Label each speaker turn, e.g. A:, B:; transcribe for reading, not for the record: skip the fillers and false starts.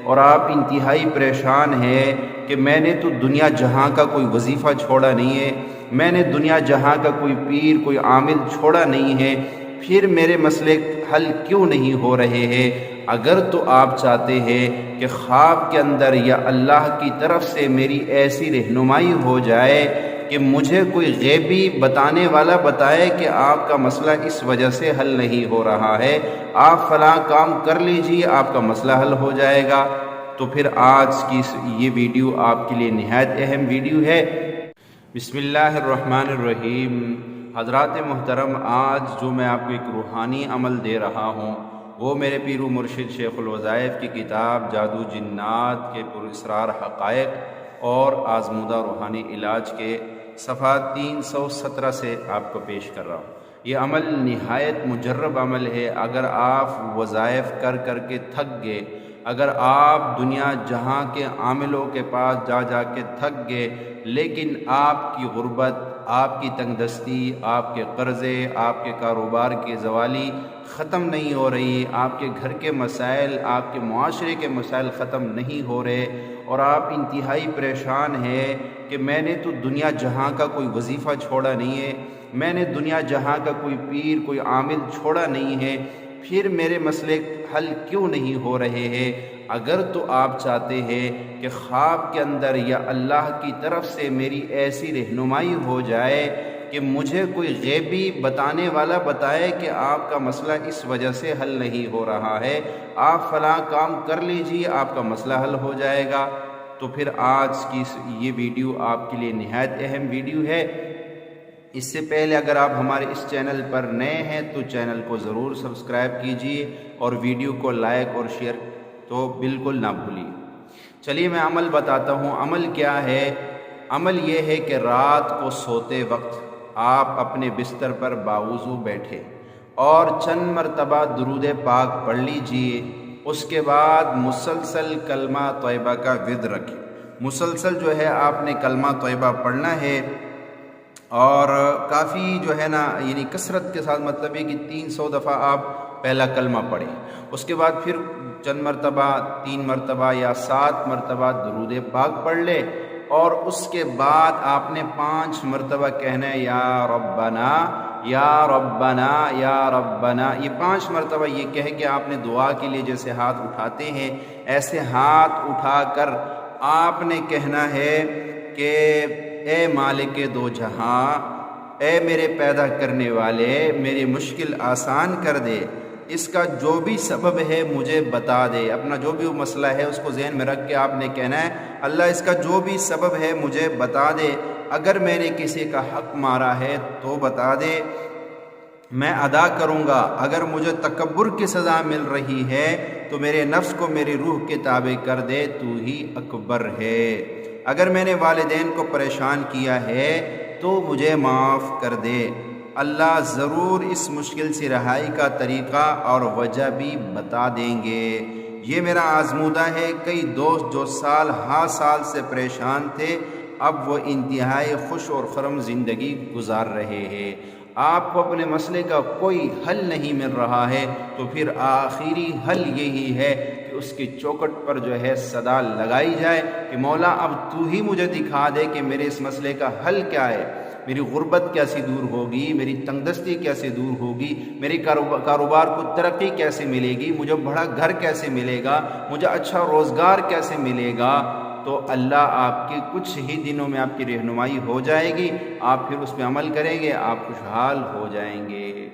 A: اور آپ انتہائی پریشان ہیں کہ میں نے تو دنیا جہاں کا کوئی وظیفہ چھوڑا نہیں ہے، میں نے دنیا جہاں کا کوئی پیر کوئی عامل چھوڑا نہیں ہے، پھر میرے مسئلے حل کیوں نہیں ہو رہے ہیں؟ اگر تو آپ چاہتے ہیں کہ خواب کے اندر یا اللہ کی طرف سے میری ایسی رہنمائی ہو جائے کہ مجھے کوئی غیبی بتانے والا بتائے کہ آپ کا مسئلہ اس وجہ سے حل نہیں ہو رہا ہے، آپ فلاں کام کر لیجئے آپ کا مسئلہ حل ہو جائے گا، تو پھر آج کی یہ ویڈیو آپ کے لیے نہایت اہم ویڈیو ہے۔ بسم اللہ الرحمن الرحیم۔ حضرات محترم، آج جو میں آپ کو ایک روحانی عمل دے رہا ہوں وہ میرے پیر و مرشد شیخ الوظائف کی کتاب جادو جنات کے پراسرار حقائق اور آزمودہ روحانی علاج کے صفحہ 317 سے آپ کو پیش کر رہا ہوں۔ یہ عمل نہایت مجرب عمل ہے۔ اگر آپ وظائف کر کر کے تھک گئے، اگر آپ دنیا جہاں کے عاملوں کے پاس جا جا کے تھک گئے، لیکن آپ کی غربت، آپ کی تنگ دستی، آپ کے قرضے، آپ کے کاروبار کی زوالی ختم نہیں ہو رہی، آپ کے گھر کے مسائل، آپ کے معاشرے کے مسائل ختم نہیں ہو رہے، اور آپ انتہائی پریشان ہیں کہ میں نے تو دنیا جہاں کا کوئی وظیفہ چھوڑا نہیں ہے، میں نے دنیا جہاں کا کوئی پیر کوئی عامل چھوڑا نہیں ہے، پھر میرے مسئلے حل کیوں نہیں ہو رہے ہیں؟ اگر تو آپ چاہتے ہیں کہ خواب کے اندر یا اللہ کی طرف سے میری ایسی رہنمائی ہو جائے کہ مجھے کوئی غیبی بتانے والا بتائے کہ آپ کا مسئلہ اس وجہ سے حل نہیں ہو رہا ہے، آپ فلاں کام کر لیجئے آپ کا مسئلہ حل ہو جائے گا، تو پھر آج کی یہ ویڈیو آپ کے لیے نہایت اہم ویڈیو ہے۔ اس سے پہلے اگر آپ ہمارے اس چینل پر نئے ہیں تو چینل کو ضرور سبسکرائب کیجئے اور ویڈیو کو لائک اور شیئر تو بالکل نہ بھولیے۔ چلیے میں عمل بتاتا ہوں۔ عمل کیا ہے؟ عمل یہ ہے کہ رات کو سوتے وقت آپ اپنے بستر پر باوضو بیٹھے اور چند مرتبہ درود پاک پڑھ لیجئے، اس کے بعد مسلسل کلمہ طیبہ کا ورد رکھیں۔ مسلسل جو ہے آپ نے کلمہ طیبہ پڑھنا ہے، اور کافی جو ہے نا یعنی کثرت کے ساتھ، مطلب ہے کہ 300 دفعہ آپ پہلا کلمہ پڑھیں، اس کے بعد پھر چند مرتبہ 3 مرتبہ یا 7 مرتبہ درود پاک پڑھ لے، اور اس کے بعد آپ نے 5 مرتبہ کہنا ہے یا ربنا یا ربنا یا ربنا۔ یہ 5 مرتبہ یہ کہہ کے آپ نے دعا کے لیے جیسے ہاتھ اٹھاتے ہیں ایسے ہاتھ اٹھا کر آپ نے کہنا ہے کہ اے مالک دو جہاں، اے میرے پیدا کرنے والے، میری مشکل آسان کر دے، اس کا جو بھی سبب ہے مجھے بتا دے۔ اپنا جو بھی وہ مسئلہ ہے اس کو ذہن میں رکھ کے آپ نے کہنا ہے اللہ اس کا جو بھی سبب ہے مجھے بتا دے، اگر میں نے کسی کا حق مارا ہے تو بتا دے، میں ادا کروں گا، اگر مجھے تکبر کی سزا مل رہی ہے تو میرے نفس کو میری روح کے تابع کر دے، تو ہی اکبر ہے، اگر میں نے والدین کو پریشان کیا ہے تو مجھے معاف کر دے۔ اللہ ضرور اس مشکل سے رہائی کا طریقہ اور وجہ بھی بتا دیں گے۔ یہ میرا آزمودہ ہے۔ کئی دوست جو سال ہا سال سے پریشان تھے اب وہ انتہائی خوش اور خرم زندگی گزار رہے ہیں۔ آپ کو اپنے مسئلے کا کوئی حل نہیں مل رہا ہے تو پھر آخری حل یہی ہے کہ اس کی چوکٹ پر جو ہے صدا لگائی جائے کہ مولا اب تو ہی مجھے دکھا دے کہ میرے اس مسئلے کا حل کیا ہے، میری غربت کیسے دور ہوگی، میری تنگ دستی کیسے دور ہوگی، میری کاروبار کو ترقی کیسے ملے گی، مجھے بڑا گھر کیسے ملے گا، مجھے اچھا روزگار کیسے ملے گا۔ تو اللہ آپ کے کچھ ہی دنوں میں آپ کی رہنمائی ہو جائے گی، آپ پھر اس پہ عمل کریں گے، آپ خوشحال ہو جائیں گے۔